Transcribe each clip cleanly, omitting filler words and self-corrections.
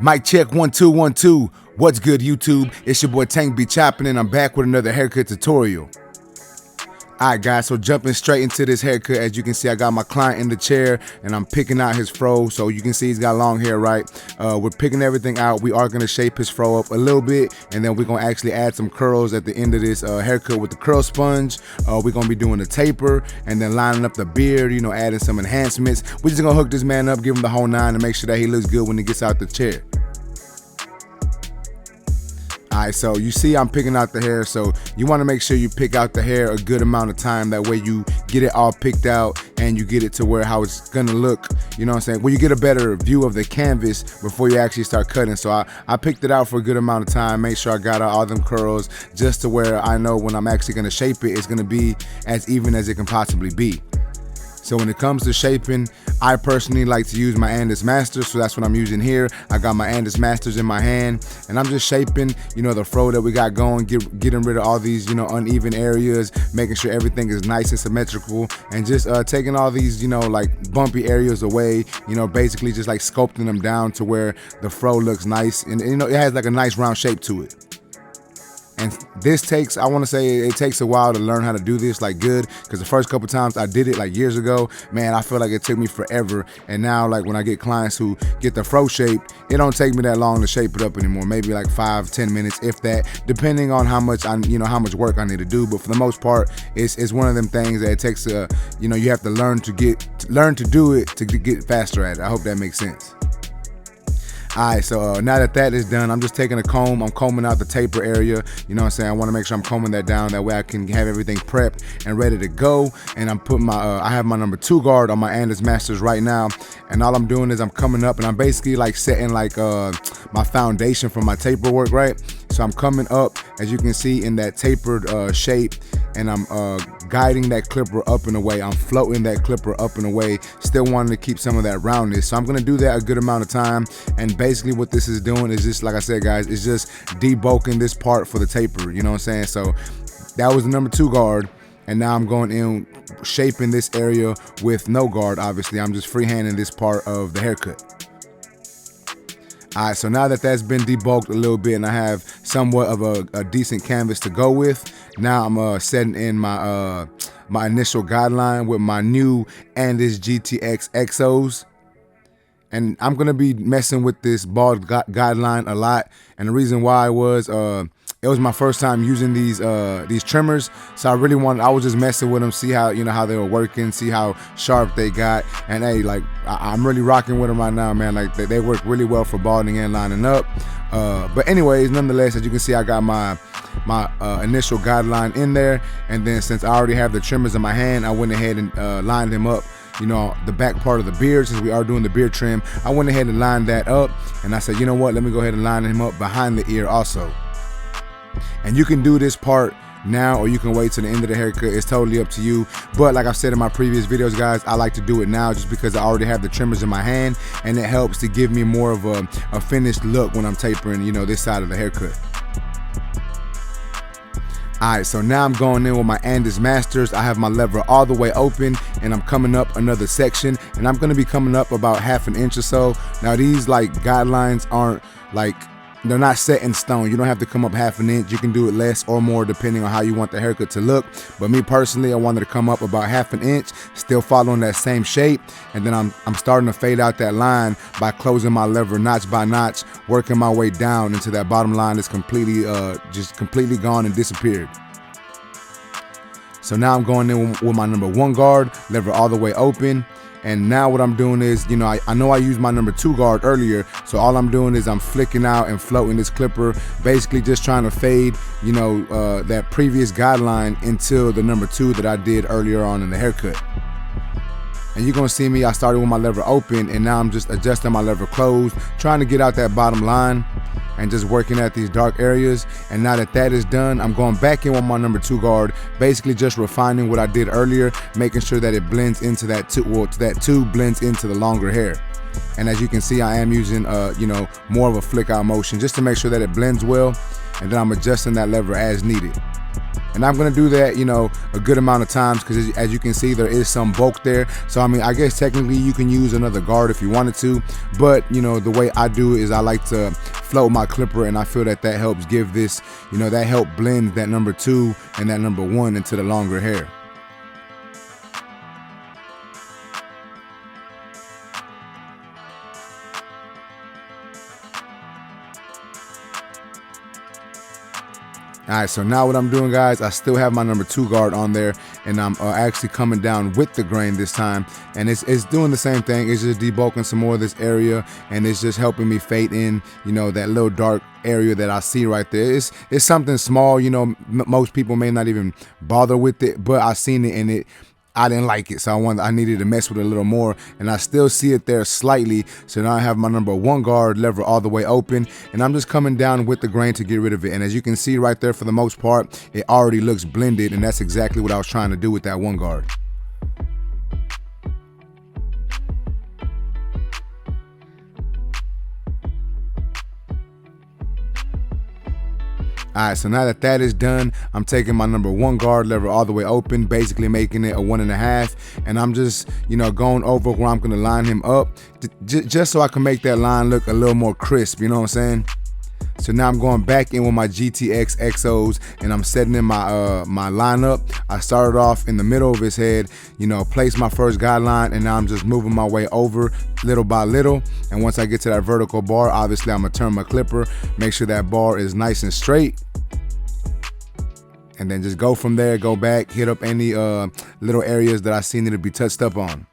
Mic check 1 2 1 2. What's good, YouTube? It's your boy Tank be chopping, and I'm back with another haircut tutorial. Alright guys, so jumping straight into this haircut. As you can see, I got my client in the chair and I'm picking out his fro. So you can see he's got long hair, right? We're picking everything out. We are going to shape his fro up a little bit, and then we're going to actually add some curls at the end of this haircut with the curl sponge. We're going to be doing the taper and then lining up the beard, you know, adding some enhancements. We're just going to hook this man up, give him the whole nine, and make sure that he looks good when he gets out the chair. Alright, so you see I'm picking out the hair, so you want to make sure you pick out the hair a good amount of time. That way you get it all picked out and you get it to where how it's gonna look, you know what I'm saying? Well, you get a better view of the canvas before you actually start cutting. So I picked it out for a good amount of time, make sure I got out all them curls just to where I know when I'm actually gonna shape it, it's gonna be as even as it can possibly be. So when it comes to shaping, I personally like to use my Andis Masters, so that's what I'm using here. I got my Andis Masters in my hand, and I'm just shaping, you know, the fro that we got going, getting rid of all these, you know, uneven areas, making sure everything is nice and symmetrical, and just taking all these, you know, like bumpy areas away, you know, basically just like sculpting them down to where the fro looks nice, and you know, it has like a nice round shape to it. And this takes, I want to say it takes a while to learn how to do this like good, because the first couple times I did it like years ago, man, I feel like it took me forever. And now like when I get clients who get the fro shaped, it don't take me that long to shape it up anymore. Maybe like 5-10 minutes, if that, depending on how much how much work I need to do. But for the most part, it's one of them things that it takes you know, you have to learn to do it to get faster at it. I hope that makes sense. Alright, so now that is done, I'm just taking a comb, I'm combing out the taper area, you know what I'm saying? I want to make sure I'm combing that down, that way I can have everything prepped and ready to go. And I'm putting my, I have my number 2 guard on my Andis Masters right now, and all I'm doing is I'm coming up and I'm basically like setting like my foundation for my taper work, right? So I'm coming up, as you can see, in that tapered shape, and I'm guiding that clipper up and away. I'm floating that clipper up and away, still wanting to keep some of that roundness. So I'm gonna do that a good amount of time, and basically what this is doing is just, like I said guys, it's just debulking this part for the taper, you know what I'm saying? So that was the number 2 guard, and now I'm going in shaping this area with no guard. Obviously I'm just freehanding this part of the haircut. Alright, so now that's been debulked a little bit and I have somewhat of a decent canvas to go with, now I'm setting in my my initial guideline with my new Andis GTX XOs. And I'm gonna be messing with this bald guideline a lot, and the reason why was it was my first time using these trimmers, so I was just messing with them, see how, you know, how they were working, see how sharp they got. And hey, like I'm really rocking with them right now, man. Like they work really well for balding and lining up. But anyways, nonetheless, as you can see, I got my initial guideline in there, and then since I already have the trimmers in my hand, I went ahead and lined them up. You know, the back part of the beard, since we are doing the beard trim, I went ahead and lined that up, and I said, you know what, let me go ahead and line him up behind the ear also. And you can do this part now, or you can wait till the end of the haircut. It's totally up to you. But like I've said in my previous videos, guys, I like to do it now just because I already have the trimmers in my hand, and it helps to give me more of a finished look when I'm tapering, you know, this side of the haircut. Alright, so now I'm going in with my Andis Masters. I have my lever all the way open, and I'm coming up another section, and I'm going to be coming up about 1/2 inch or so. Now these like guidelines aren't like, they're not set in stone. You don't have to come up 1/2 inch. You can do it less or more depending on how you want the haircut to look. But me personally, I wanted to come up about 1/2 inch, still following that same shape. And then I'm starting to fade out that line by closing my lever notch by notch, working my way down into that bottom line that's completely just completely gone and disappeared. So now I'm going in with my number 1 guard, lever all the way open. And now what I'm doing is, you know, I know I used my number 2 guard earlier, so all I'm doing is I'm flicking out and floating this clipper, basically just trying to fade, you know, that previous guideline into the number 2 that I did earlier on in the haircut. And you're gonna see me, I started with my lever open, and now I'm just adjusting my lever closed, trying to get out that bottom line and just working at these dark areas. And now that is done, I'm going back in with my number 2 guard, basically just refining what I did earlier, making sure that it blends into that that 2 blends into the longer hair. And as you can see, I am using you know, more of a flick out motion just to make sure that it blends well, and then I'm adjusting that lever as needed. And I'm gonna do that, you know, a good amount of times, because as you can see, there is some bulk there. So I mean, I guess technically you can use another guard if you wanted to, but you know, the way I do it is I like to float my clipper, and I feel that helps give this, you know, that help blend that number 2 and that number 1 into the longer hair. All right, so now what I'm doing, guys, I still have my number 2 guard on there, and I'm actually coming down with the grain this time, and it's doing the same thing. It's just debulking some more of this area, and it's just helping me fade in, you know, that little dark area that I see right there. It's something small, you know, most people may not even bother with it, but I seen it and I didn't like it, so I needed to mess with it a little more, and I still see it there slightly. So now I have my number 1 guard lever all the way open, and I'm just coming down with the grain to get rid of it. And as you can see right there, for the most part, it already looks blended, and that's exactly what I was trying to do with that 1 guard. All right, so now that is done, I'm taking my number 1 guard lever all the way open, basically making it a 1.5, and I'm just, you know, going over where I'm gonna line him up, just so I can make that line look a little more crisp, you know what I'm saying? So now I'm going back in with my GTX XOs, and I'm setting in my my lineup. I started off in the middle of his head, you know, placed my first guideline, and now I'm just moving my way over little by little. And once I get to that vertical bar, obviously I'm gonna turn my clipper, make sure that bar is nice and straight, and then just go from there, go back, hit up any little areas that I see need to be touched up on.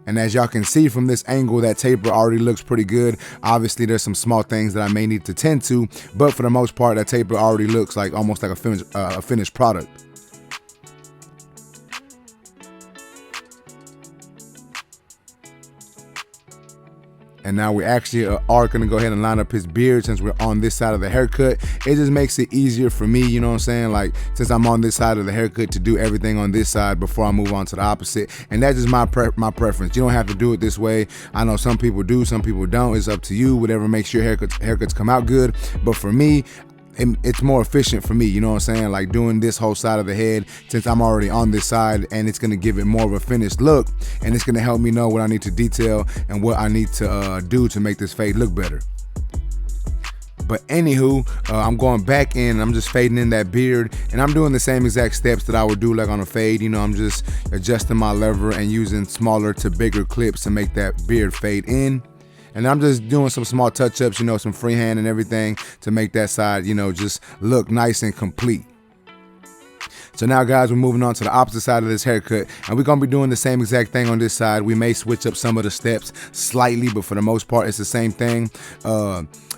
And as y'all can see from this angle, that taper already looks pretty good. Obviously, there's some small things that I may need to tend to, but for the most part, that taper already looks like almost like a finished product. And now we actually are gonna go ahead and line up his beard, since we're on this side of the haircut. It just makes it easier for me, you know what I'm saying? Like, since I'm on this side of the haircut, to do everything on this side before I move on to the opposite. And that's just my preference. You don't have to do it this way. I know some people do, some people don't. It's up to you, whatever makes your haircuts come out good. But for me, it's more efficient for me, you know what I'm saying? Like, doing this whole side of the head, since I'm already on this side, and it's gonna give it more of a finished look, and it's gonna help me know what I need to detail and what I need to do to make this fade look better. But anywho, I'm going back in, I'm just fading in that beard, and I'm doing the same exact steps that I would do like on a fade. You know, I'm just adjusting my lever and using smaller to bigger clips to make that beard fade in. And I'm just doing some small touch-ups, you know, some freehand and everything to make that side, you know, just look nice and complete. So now, guys, we're moving on to the opposite side of this haircut, and we're gonna be doing the same exact thing on this side. We may switch up some of the steps slightly, but for the most part, it's the same thing.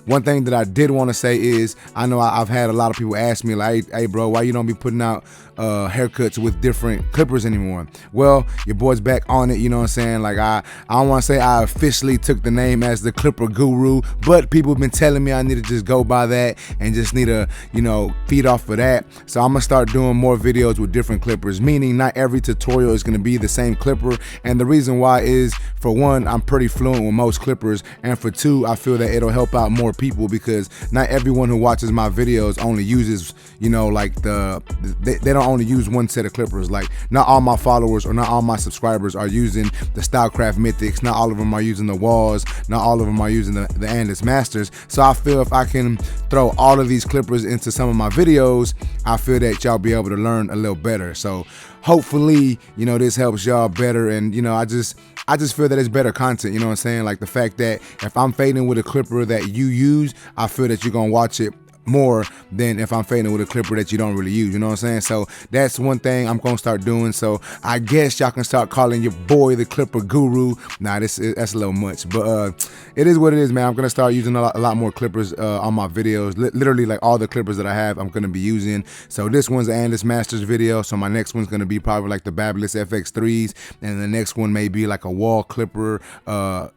One thing that I did want to say is, I know I've had a lot of people ask me, like, hey bro, why you don't be putting out haircuts with different clippers anymore? Well, your boy's back on it, you know what I'm saying? Like, I don't want to say I officially took the name as the clipper guru, but people have been telling me I need to just go by that and just need to, you know, feed off of that. So I'm gonna start doing more videos with different clippers, meaning not every tutorial is gonna be the same clipper. And the reason why is, for one, I'm pretty fluent with most clippers, and for two, I feel that it'll help out more people, because not everyone who watches my videos only uses, you know, like they don't only use one set of clippers. Like, not all my followers or not all my subscribers are using the Stylecraft Mythics, not all of them are using the Walls, not all of them are using the Andis Masters. So I feel if I can throw all of these clippers into some of my videos, I feel that y'all be able to learn a little better. So hopefully, you know, this helps y'all better, and you know, I just feel that it's better content, you know what I'm saying? Like, the fact that if I'm fading with a clipper that you use, I feel that you're gonna watch it more than if I'm fading with a clipper that you don't really use, you know what I'm saying? So that's one thing I'm gonna start doing. So I guess y'all can start calling your boy the clipper guru. Nah, that's a little much, but it is what it is, man. I'm gonna start using a lot more clippers on my videos. Literally, like, all the clippers that I have, I'm gonna be using. So this one's the Andis Masters video, so my next one's gonna be probably like the Babyless FX3s, and the next one may be like a wall clipper,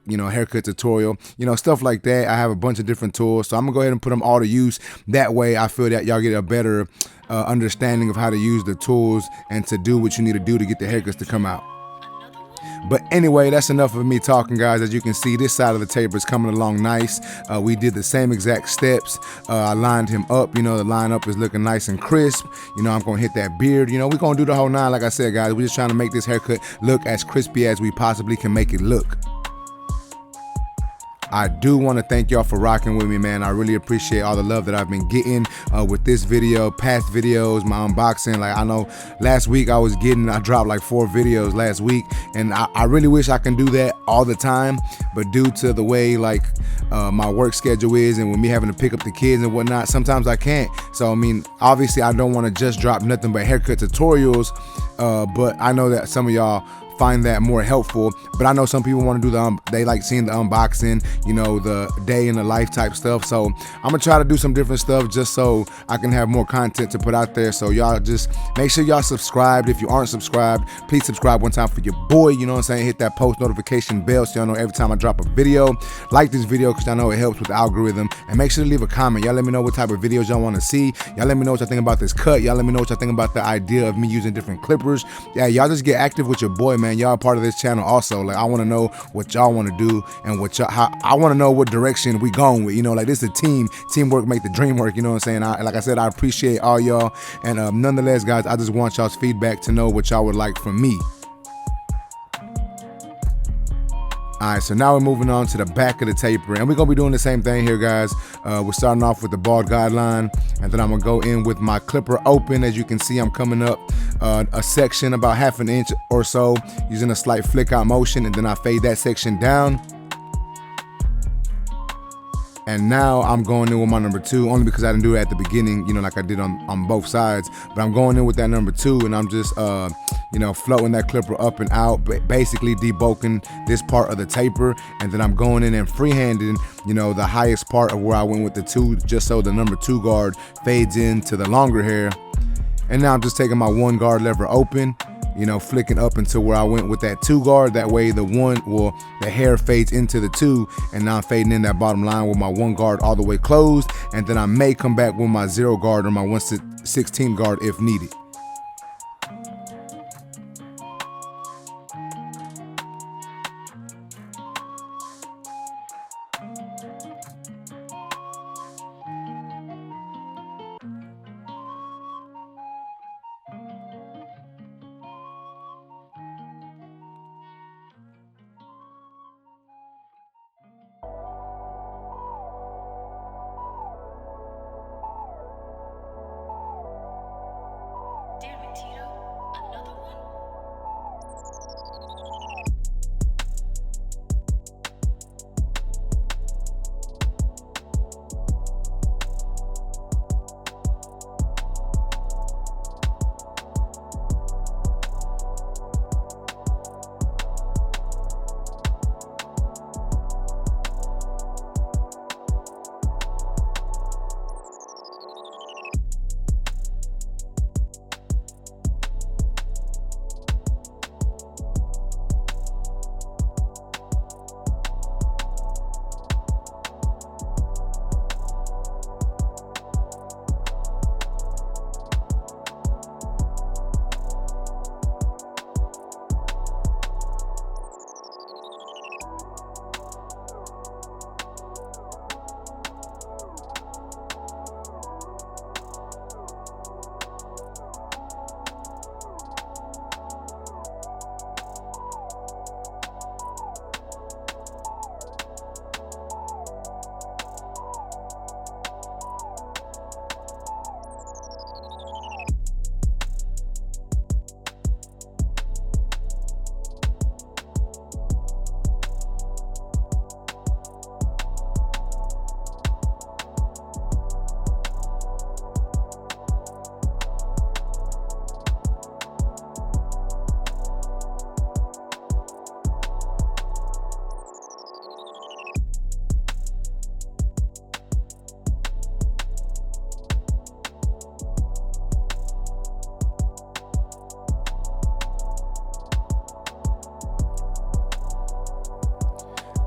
you know, haircut tutorial, you know, stuff like that. I have a bunch of different tools, so I'm gonna go ahead and put them all to use. That way, I feel that y'all get a better understanding of how to use the tools and to do what you need to do to get the haircuts to come out. But anyway, that's enough of me talking, guys. As you can see, this side of the taper is coming along nice. We did the same exact steps. I lined him up. The lineup is looking nice and crisp. I'm gonna hit that beard. We're gonna do the whole nine. Like I said, guys, we're just trying to make this haircut look as crispy as we possibly can make it look. I do want to thank y'all for rocking with me, man. I really appreciate all the love that I've been getting with this video, past videos, my unboxing. Like, I know last week I dropped like 4 videos last week, and I really wish I can do that all the time, but due to the way like my work schedule is, and with me having to pick up the kids and whatnot, sometimes I can't. So I mean, obviously I don't want to just drop nothing but haircut tutorials, but I know that some of y'all find that more helpful. But I know some people want to do they like seeing the unboxing, the day in the life type stuff. So I'm gonna try to do some different stuff just so I can have more content to put out there. So y'all just make sure y'all subscribed. If you aren't subscribed, please subscribe one time for your boy. You know what I'm saying? Hit that post notification bell so y'all know every time I drop a video. Like this video because I know it helps with the algorithm. And make sure to leave a comment. Y'all let me know what type of videos y'all want to see. Y'all let me know what y'all think about this cut. Y'all let me know what y'all think about the idea of me using different clippers. Yeah, y'all just get active with your boy, man. Y'all are part of this channel also. Like, I want to know what y'all want to do and how I want to know what direction we going with. Like, this is a teamwork make the dream work. You know what I'm saying? Like I said, I appreciate all y'all, and nonetheless, guys, I just want y'all's feedback to know what y'all would like from me. Alright, so now we're moving on to the back of the taper, and we're going to be doing the same thing here, guys. We're starting off with the bald guideline, and then I'm going to go in with my clipper open. As you can see, I'm coming up a section about 1/2 inch or so using a slight flick out motion, and then I fade that section down. And now I'm going in with my number 2, only because I didn't do it at the beginning, like I did on both sides. But I'm going in with that number 2, and I'm just, floating that clipper up and out, but basically debulking this part of the taper. And then I'm going in and freehanding, the highest part of where I went with the 2, just so the number 2 guard fades into the longer hair. And now I'm just taking my 1 guard lever open, flicking up until where I went with that 2 guard. That way the hair fades into the 2, and now I'm fading in that bottom line with my 1 guard all the way closed. And then I may come back with my 0 guard or my 1/16 guard if needed.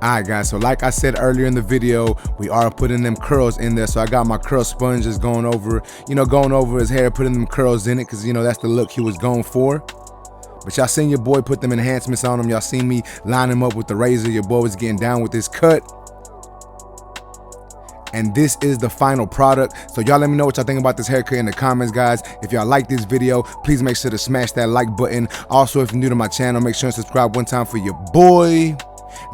Alright guys, so like I said earlier in the video, we are putting them curls in there. So I got my curl sponge just going over his hair, putting them curls in it, because that's the look he was going for. But y'all seen your boy put them enhancements on them. Y'all seen me line him up with the razor. Your boy was getting down with this cut. And this is the final product. So y'all let me know what y'all think about this haircut in the comments, guys. If y'all like this video, please make sure to smash that like button. Also, if you're new to my channel, make sure and subscribe one time for your boy.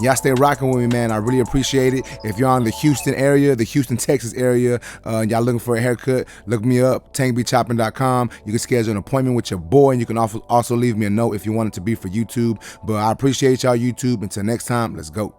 Y'all stay rocking with me, man. I really appreciate it. If you're on the Houston area, the Houston, Texas area, y'all looking for a haircut, look me up, tankbchopping.com. You can schedule an appointment with your boy, and you can also leave me a note if you want it to be for YouTube. But I appreciate y'all, YouTube. Until next time, let's go.